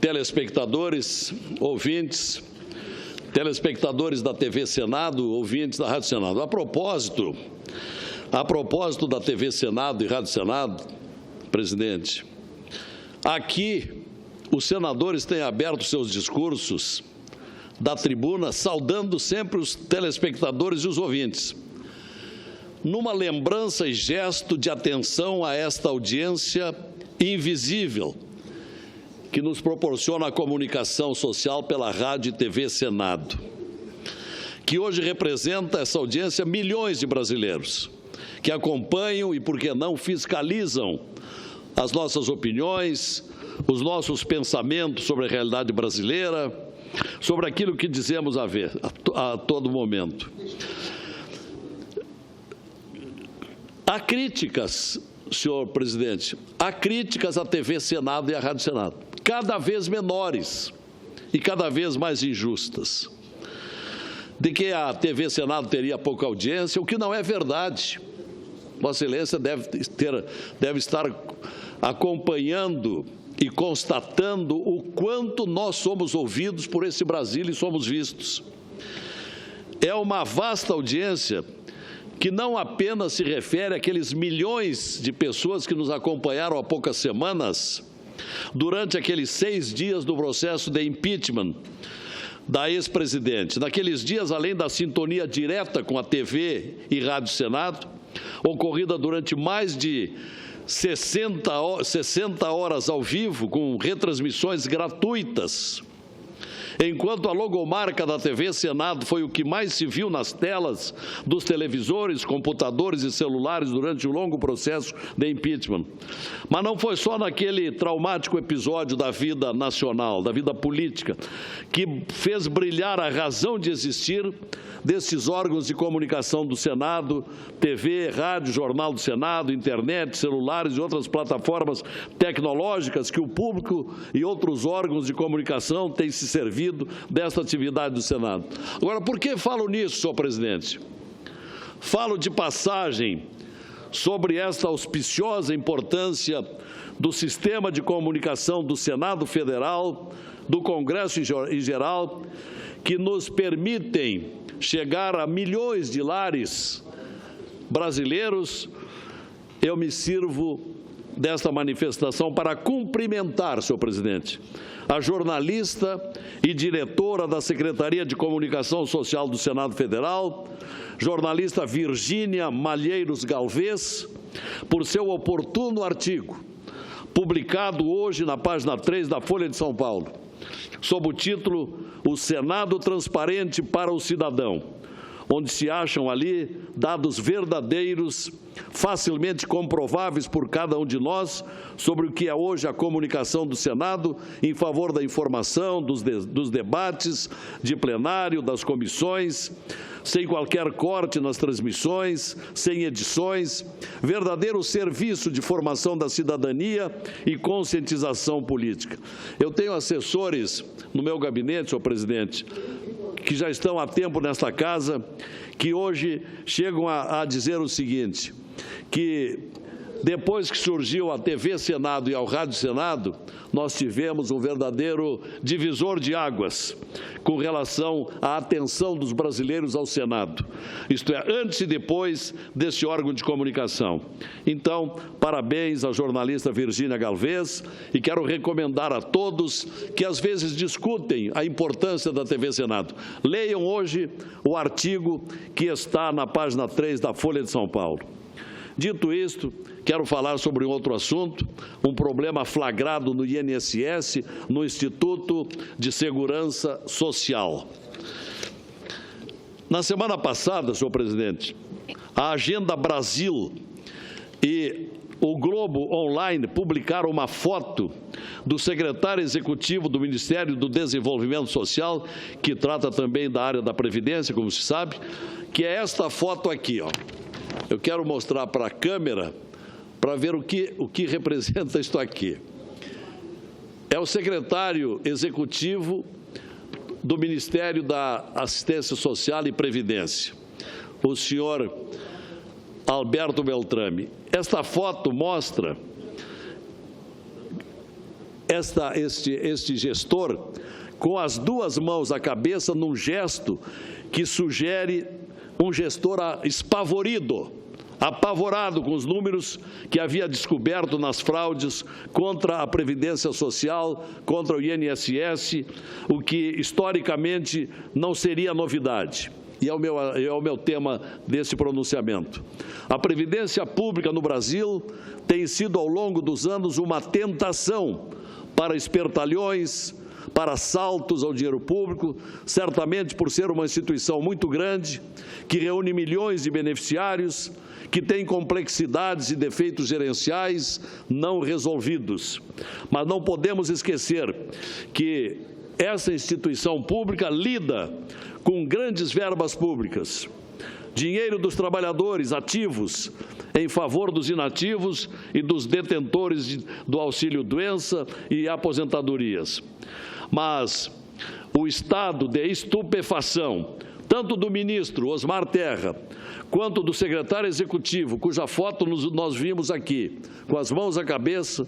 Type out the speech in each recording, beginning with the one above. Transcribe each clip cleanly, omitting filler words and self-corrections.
telespectadores, ouvintes, telespectadores da TV Senado, ouvintes da Rádio Senado. A propósito da TV Senado e Rádio Senado, presidente, aqui os senadores têm aberto seus discursos da tribuna, saudando sempre os telespectadores e os ouvintes, numa lembrança e gesto de atenção a esta audiência invisível que nos proporciona a comunicação social pela Rádio e TV Senado, que hoje representa essa audiência milhões de brasileiros que acompanham e, por que não, fiscalizam as nossas opiniões, os nossos pensamentos sobre a realidade brasileira, sobre aquilo que dizemos a todo momento. Há críticas, senhor presidente, há críticas à TV Senado e à Rádio Senado, cada vez menores e cada vez mais injustas, de que a TV Senado teria pouca audiência, o que não é verdade. Vossa Excelência deve estar acompanhando e constatando o quanto nós somos ouvidos por esse Brasil e somos vistos. É uma vasta audiência que não apenas se refere àqueles milhões de pessoas que nos acompanharam há poucas semanas, durante aqueles 6 dias do processo de impeachment da ex-presidente. Naqueles dias, além da sintonia direta com a TV e Rádio Senado, ocorrida durante mais de 60 horas ao vivo, com retransmissões gratuitas, enquanto a logomarca da TV Senado foi o que mais se viu nas telas dos televisores, computadores e celulares durante o longo processo de impeachment. Mas não foi só naquele traumático episódio da vida nacional, da vida política, que fez brilhar a razão de existir desses órgãos de comunicação do Senado, TV, rádio, jornal do Senado, internet, celulares e outras plataformas tecnológicas que o público e outros órgãos de comunicação têm se servido desta atividade do Senado. Agora, por que falo nisso, senhor presidente? Falo de passagem sobre esta auspiciosa importância do sistema de comunicação do Senado Federal, do Congresso em geral, que nos permitem chegar a milhões de lares brasileiros. Eu me sirvo desta manifestação para cumprimentar, senhor presidente, a jornalista e diretora da Secretaria de Comunicação Social do Senado Federal, jornalista Virgínia Malheiros Galvez, por seu oportuno artigo, publicado hoje na página 3 da Folha de São Paulo, sob o título "O Senado Transparente para o Cidadão", onde se acham ali dados verdadeiros, facilmente comprováveis por cada um de nós, sobre o que é hoje a comunicação do Senado em favor da informação, dos debates de plenário, das comissões, sem qualquer corte nas transmissões, sem edições, verdadeiro serviço de formação da cidadania e conscientização política. Eu tenho assessores no meu gabinete, senhor presidente, que já estão há tempo nesta casa, que hoje chegam a dizer o seguinte, que depois que surgiu a TV Senado e a Rádio Senado, nós tivemos um verdadeiro divisor de águas com relação à atenção dos brasileiros ao Senado, isto é, antes e depois desse órgão de comunicação. Então, parabéns à jornalista Virgínia Galvez, e quero recomendar a todos que às vezes discutem a importância da TV Senado. Leiam hoje o artigo que está na página 3 da Folha de São Paulo. Dito isto, quero falar sobre um outro assunto, um problema flagrado no INSS, no Instituto de Segurança Social. Na semana passada, senhor presidente, a Agenda Brasil e o Globo Online publicaram uma foto do secretário executivo do Ministério do Desenvolvimento Social, que trata também da área da Previdência, como se sabe, que é esta foto aqui, ó. Eu quero mostrar para a câmera para ver o que representa isto aqui. É o secretário executivo do Ministério da Assistência Social e Previdência, o senhor Alberto Beltrame. Esta foto mostra este gestor com as duas mãos à cabeça num gesto que sugere um gestor espavorido, apavorado com os números que havia descoberto nas fraudes contra a Previdência Social, contra o INSS, o que historicamente não seria novidade. E é o meu tema desse pronunciamento. A Previdência Pública no Brasil tem sido, ao longo dos anos, uma tentação para espertalhões, para assaltos ao dinheiro público, certamente por ser uma instituição muito grande, que reúne milhões de beneficiários, que tem complexidades e defeitos gerenciais não resolvidos. Mas não podemos esquecer que essa instituição pública lida com grandes verbas públicas, dinheiro dos trabalhadores ativos em favor dos inativos e dos detentores do auxílio-doença e aposentadorias. Mas o estado de estupefação, tanto do ministro Osmar Terra, quanto do secretário executivo, cuja foto nós vimos aqui, com as mãos à cabeça,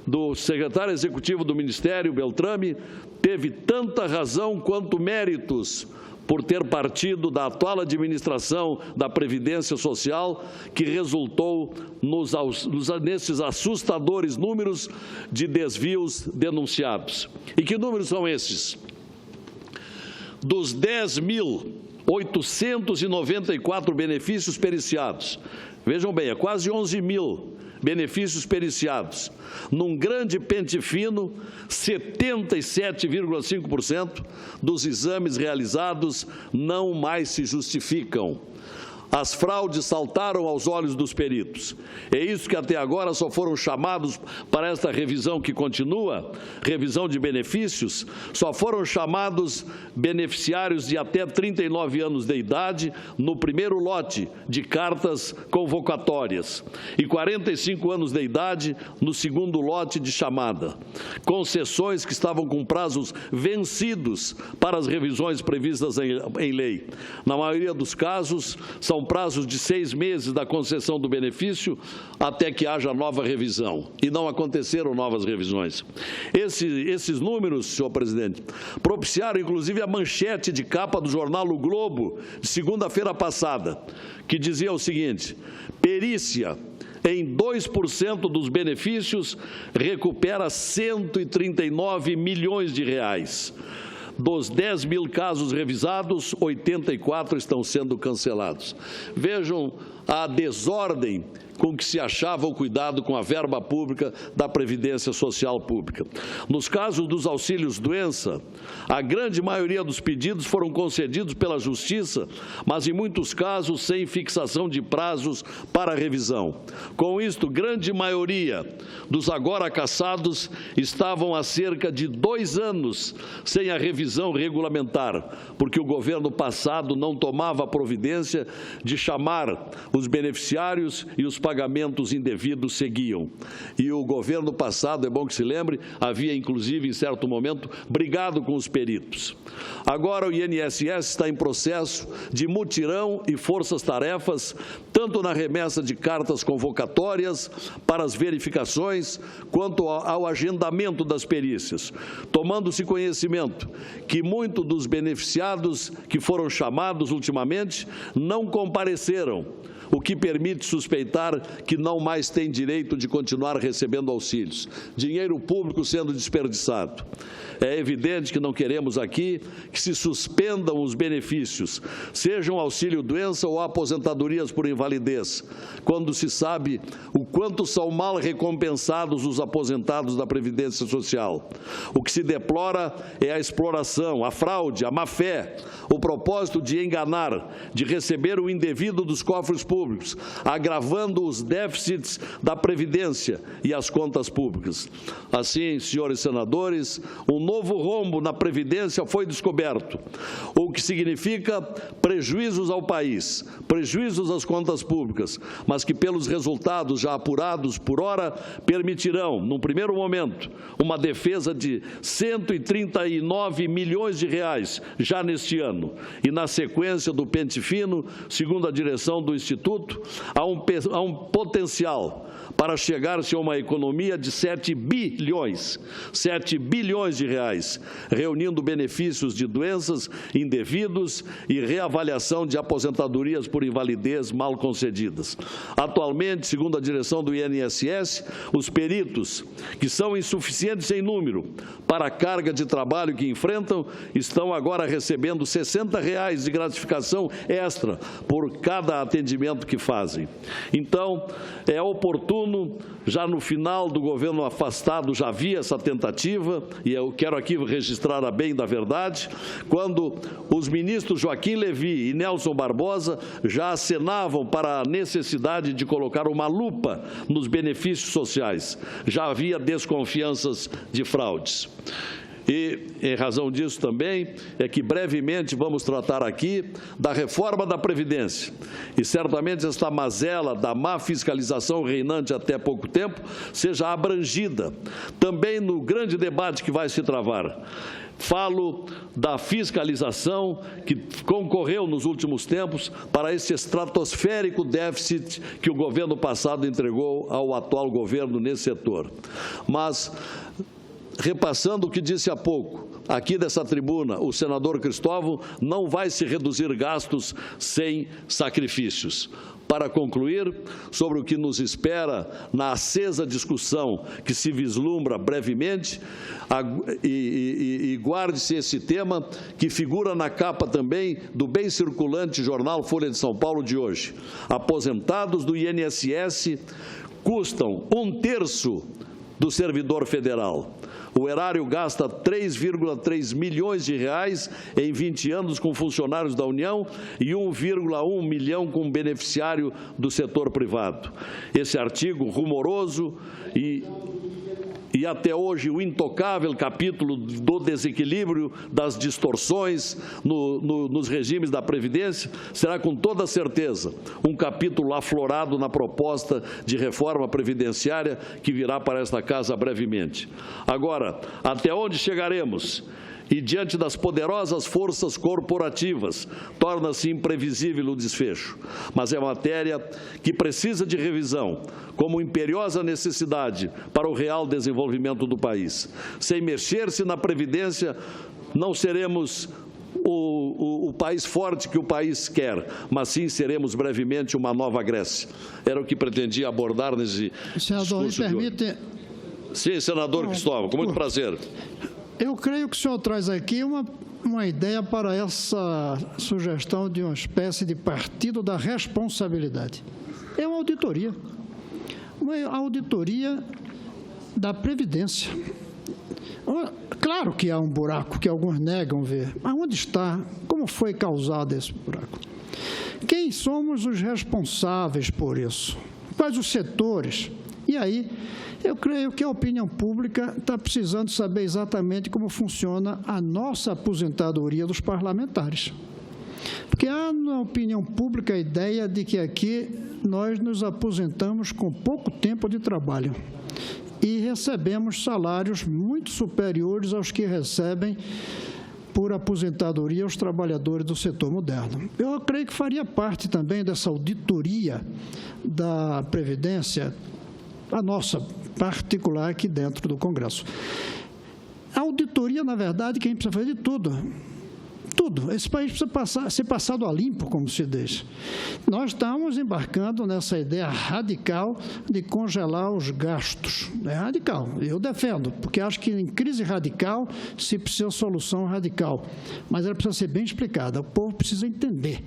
do secretário executivo do Ministério, Beltrame, teve tanta razão quanto méritos por ter partido da atual administração da Previdência Social, que resultou nesses assustadores números de desvios denunciados. E que números são esses? Dos 10.894 benefícios periciados, vejam bem, é quase 11 mil benefícios periciados. Num grande pente fino, 77,5% dos exames realizados não mais se justificam. As fraudes saltaram aos olhos dos peritos. É isso que até agora só foram chamados para esta revisão que continua, revisão de benefícios, só foram chamados beneficiários de até 39 anos de idade no primeiro lote de cartas convocatórias e 45 anos de idade no segundo lote de chamada. Concessões que estavam com prazos vencidos para as revisões previstas em lei. Na maioria dos casos, são prazos de 6 meses da concessão do benefício até que haja nova revisão. E não aconteceram novas revisões. Esses números, senhor presidente, propiciaram inclusive a manchete de capa do jornal O Globo, de segunda-feira passada, que dizia o seguinte: perícia em 2% dos benefícios recupera 139 milhões de reais. Dos 10 mil casos revisados, 84 estão sendo cancelados. Vejam a desordem com que se achava o cuidado com a verba pública da Previdência Social Pública. Nos casos dos auxílios-doença, a grande maioria dos pedidos foram concedidos pela Justiça, mas em muitos casos sem fixação de prazos para revisão. Com isto, grande maioria dos agora cassados estavam há cerca de 2 anos sem a revisão regulamentar, porque o governo passado não tomava a providência de chamar os beneficiários e os pagamentos indevidos seguiam. E o governo passado, é bom que se lembre, havia inclusive em certo momento brigado com os peritos. Agora o INSS está em processo de mutirão e forças-tarefas, tanto na remessa de cartas convocatórias para as verificações, quanto ao agendamento das perícias, tomando-se conhecimento que muitos dos beneficiados que foram chamados ultimamente não compareceram, o que permite suspeitar que não mais tem direito de continuar recebendo auxílios. Dinheiro público sendo desperdiçado. É evidente que não queremos aqui que se suspendam os benefícios, sejam auxílio-doença ou aposentadorias por invalidez, quando se sabe o quanto são mal recompensados os aposentados da Previdência Social. O que se deplora é a exploração, a fraude, a má-fé, o propósito de enganar, de receber o indevido dos cofres públicos, agravando os déficits da Previdência e as contas públicas. Assim, senhores senadores, um novo rombo na Previdência foi descoberto, o que significa prejuízos ao país, prejuízos às contas públicas, mas que pelos resultados já apurados por hora permitirão, num primeiro momento, uma defesa de 139 milhões de reais já neste ano e na sequência do pente fino, segundo a direção do Instituto Instituto, há um potencial para chegar-se a uma economia de 7 bilhões de reais, reunindo benefícios de doenças indevidos e reavaliação de aposentadorias por invalidez mal concedidas. Atualmente, segundo a direção do INSS, os peritos, que são insuficientes em número para a carga de trabalho que enfrentam, estão agora recebendo R$ 60 de gratificação extra por cada atendimento que fazem. Então, é oportuno, já no final do governo afastado já havia essa tentativa, e eu quero aqui registrar a bem da verdade, quando os ministros Joaquim Levy e Nelson Barbosa já acenavam para a necessidade de colocar uma lupa nos benefícios sociais. Já havia desconfianças de fraudes. E, em razão disso também, é que brevemente vamos tratar aqui da reforma da Previdência. E certamente esta mazela da má fiscalização reinante até pouco tempo seja abrangida. Também no grande debate que vai se travar. Falo da fiscalização que concorreu nos últimos tempos para esse estratosférico déficit que o governo passado entregou ao atual governo nesse setor. Mas, repassando o que disse há pouco, aqui dessa tribuna, o senador Cristóvão, não vai se reduzir gastos sem sacrifícios. Para concluir, sobre o que nos espera na acesa discussão que se vislumbra brevemente, e guarde-se esse tema que figura na capa também do bem circulante jornal Folha de São Paulo de hoje. Aposentados do INSS custam 1/3 do servidor federal. O erário gasta 3,3 milhões de reais em 20 anos com funcionários da União e 1,1 milhão com beneficiário do setor privado. Esse artigo rumoroso e até hoje o intocável capítulo do desequilíbrio, das distorções nos regimes da Previdência, será com toda certeza um capítulo aflorado na proposta de reforma previdenciária que virá para esta casa brevemente. Agora, até onde chegaremos? E diante das poderosas forças corporativas, torna-se imprevisível o desfecho. Mas é matéria que precisa de revisão, como imperiosa necessidade para o real desenvolvimento do país. Sem mexer-se na Previdência, não seremos o país forte que o país quer, mas sim seremos brevemente uma nova Grécia. Era o que pretendia abordar nesse senador, discurso me permite... Sim, senador Cristóvão, com muito prazer. Eu creio que o senhor traz aqui uma ideia para essa sugestão de uma espécie de partido da responsabilidade. É uma auditoria da Previdência. Claro que há um buraco que alguns negam ver, mas onde está? Como foi causado esse buraco? Quem somos os responsáveis por isso? Quais os setores? E aí, eu creio que a opinião pública está precisando saber exatamente como funciona a nossa aposentadoria dos parlamentares. Porque há na opinião pública a ideia de que aqui nós nos aposentamos com pouco tempo de trabalho e recebemos salários muito superiores aos que recebem por aposentadoria os trabalhadores do setor moderno. Eu creio que faria parte também dessa auditoria da Previdência, a nossa particular aqui dentro do Congresso. A auditoria, na verdade, que a gente precisa fazer de tudo. Tudo. Esse país precisa ser passado a limpo, como se diz. Nós estamos embarcando nessa ideia radical de congelar os gastos. É radical. Eu defendo, porque acho que em crise radical se precisa de solução radical. Mas ela precisa ser bem explicada. O povo precisa entender.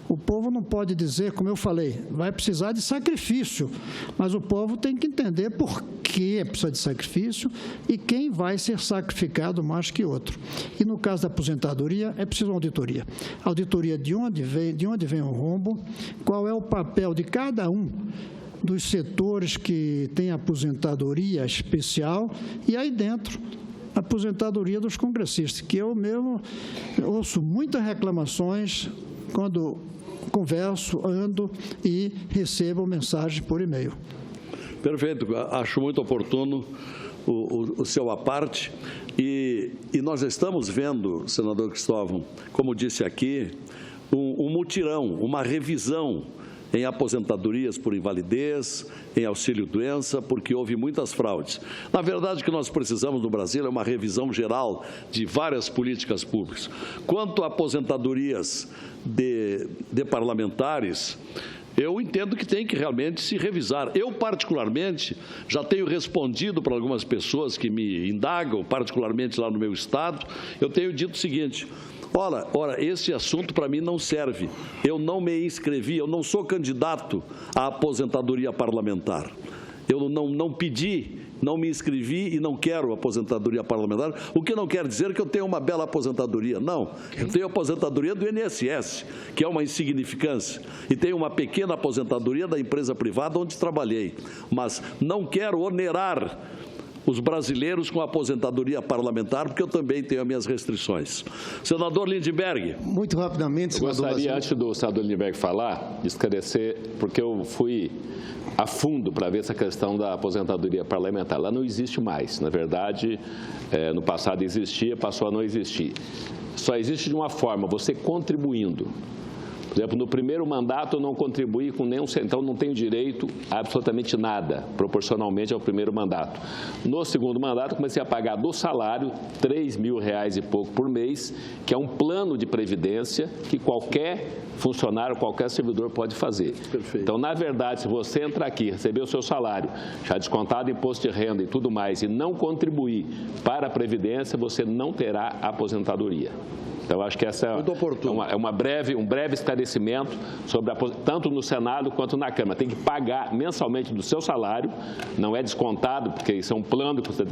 O povo não pode dizer, como eu falei, vai precisar de sacrifício, mas o povo tem que entender por que precisa de sacrifício e quem vai ser sacrificado mais que outro. E no caso da aposentadoria, é preciso uma auditoria. Auditoria de onde vem o rombo, qual é o papel de cada um dos setores que tem aposentadoria especial e aí dentro a aposentadoria dos congressistas, que eu mesmo ouço muitas reclamações quando converso, ando e recebo mensagem por e-mail. Perfeito, acho muito oportuno o seu aparte e nós estamos vendo, senador Cristóvão, como disse aqui, um mutirão, uma revisão em aposentadorias por invalidez, em auxílio-doença, porque houve muitas fraudes. Na verdade, o que nós precisamos no Brasil é uma revisão geral de várias políticas públicas. Quanto a aposentadorias de parlamentares, eu entendo que tem que realmente se revisar. Eu, particularmente, já tenho respondido para algumas pessoas que me indagam, particularmente lá no meu estado, eu tenho dito o seguinte: ora, esse assunto para mim não serve. Eu não me inscrevi, eu não sou candidato à aposentadoria parlamentar. Eu não pedi, não me inscrevi e não quero aposentadoria parlamentar, o que não quer dizer que eu tenho uma bela aposentadoria. Não, eu tenho aposentadoria do INSS, que é uma insignificância, e tenho uma pequena aposentadoria da empresa privada onde trabalhei, mas não quero onerar os brasileiros com a aposentadoria parlamentar, porque eu também tenho as minhas restrições. Senador Lindbergh. Muito rapidamente, senador. Eu gostaria, antes do senador Lindbergh falar, de esclarecer, porque eu fui a fundo para ver essa questão da aposentadoria parlamentar. Lá não existe mais. Na verdade, no passado existia, passou a não existir. Só existe de uma forma, você contribuindo. Por exemplo, no primeiro mandato eu não contribuí com nenhum centavo, não tenho direito a absolutamente nada, proporcionalmente ao primeiro mandato. No segundo mandato, comecei a pagar do salário R$3.000 e pouco por mês, que é um plano de previdência que qualquer funcionário, qualquer servidor pode fazer. Perfeito. Então, na verdade, se você entrar aqui, receber o seu salário, já descontado imposto de renda e tudo mais, e não contribuir para a Previdência, você não terá aposentadoria. Então, acho que essa é um breve esclarecimento sobre tanto no Senado quanto na Câmara. Tem que pagar mensalmente do seu salário, não é descontado, porque isso é um plano que você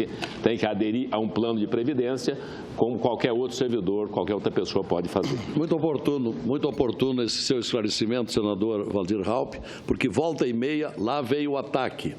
tem que aderir a um plano de previdência, como qualquer outro servidor, qualquer outra pessoa pode fazer. Muito oportuno esse seu esclarecimento, senador Waldir Raupp, porque volta e meia lá veio o ataque.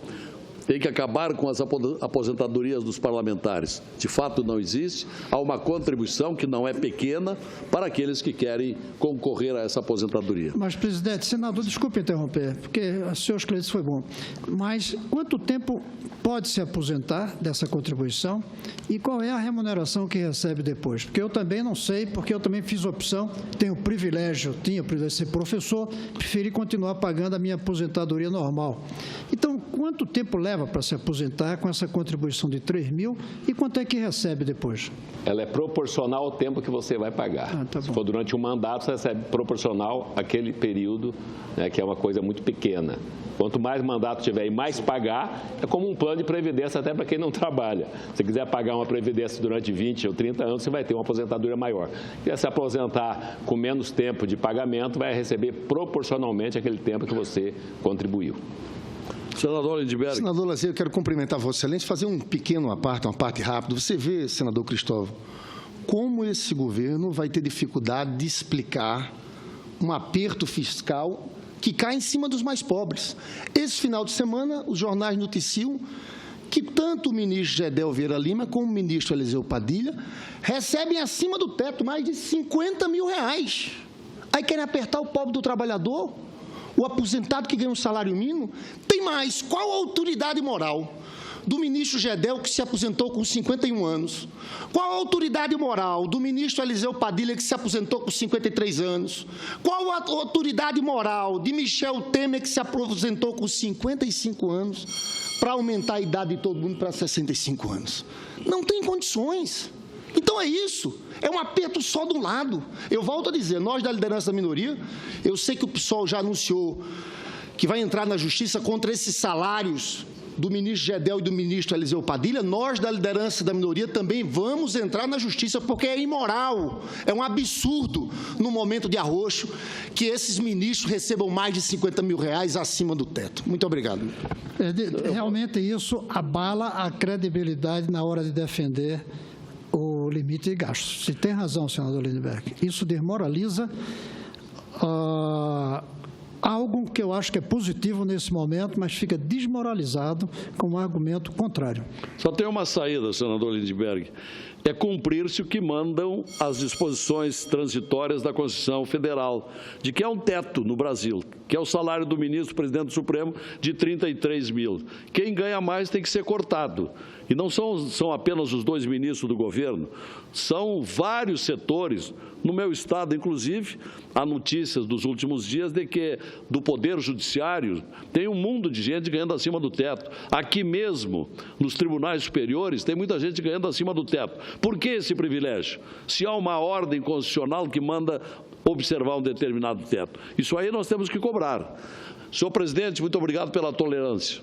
Tem que acabar com as aposentadorias dos parlamentares. De fato, não existe. Há uma contribuição que não é pequena para aqueles que querem concorrer a essa aposentadoria. Mas, presidente, senador, desculpe interromper, porque o seu esclarecimento foi bom. Mas quanto tempo pode se aposentar dessa contribuição e qual é a remuneração que recebe depois? Porque eu também não sei, porque eu também fiz opção, tinha o privilégio de ser professor, preferi continuar pagando a minha aposentadoria normal. Então, quanto tempo leva para se aposentar com essa contribuição de R$3.000 e quanto é que recebe depois? Ela é proporcional ao tempo que você vai pagar. Se for durante um mandato, você recebe proporcional àquele período, né, que é uma coisa muito pequena. Quanto mais mandato tiver e mais pagar, é como um plano de previdência até para quem não trabalha. Se quiser pagar uma previdência durante 20 ou 30 anos, você vai ter uma aposentadoria maior. Se quer se aposentar com menos tempo de pagamento, vai receber proporcionalmente aquele tempo que você contribuiu. Senador Lindbergh. Senador Lazier, eu quero cumprimentar Vossa Excelência, fazer um pequeno uma parte rápida. Você vê, senador Cristóvão, como esse governo vai ter dificuldade de explicar um aperto fiscal que cai em cima dos mais pobres. Esse final de semana, os jornais noticiam que tanto o ministro Gedel Vieira Lima como o ministro Eliseu Padilha recebem acima do teto mais de R$50 mil. Aí querem apertar o pobre do trabalhador, o aposentado que ganha um salário mínimo. Tem mais, qual a autoridade moral do ministro Gedel, que se aposentou com 51 anos? Qual a autoridade moral do ministro Eliseu Padilha, que se aposentou com 53 anos? Qual a autoridade moral de Michel Temer, que se aposentou com 55 anos, para aumentar a idade de todo mundo para 65 anos? Não tem condições. Então é isso, é um aperto só de um lado. Eu volto a dizer, nós da liderança da minoria, eu sei que o PSOL já anunciou que vai entrar na justiça contra esses salários do ministro Gedel e do ministro Eliseu Padilha. Nós da liderança da minoria também vamos entrar na justiça, porque é imoral, é um absurdo no momento de arroxo que esses ministros recebam mais de R$50 mil acima do teto. Muito obrigado. Realmente isso abala a credibilidade na hora de defender o limite de gastos. Se tem razão, senador Lindbergh, isso desmoraliza algo que eu acho que é positivo nesse momento, mas fica desmoralizado com um argumento contrário. Só tem uma saída, senador Lindbergh, é cumprir-se o que mandam as disposições transitórias da Constituição Federal, de que é um teto no Brasil, que é o salário do ministro presidente do Supremo de 33 mil. Quem ganha mais tem que ser cortado. E não são apenas os dois ministros do governo, são vários setores. No meu estado, inclusive, há notícias dos últimos dias de que do Poder Judiciário, tem um mundo de gente ganhando acima do teto. Aqui mesmo, nos tribunais superiores, tem muita gente ganhando acima do teto. Por que esse privilégio? Se há uma ordem constitucional que manda observar um determinado teto. Isso aí nós temos que cobrar. Senhor presidente, muito obrigado pela tolerância.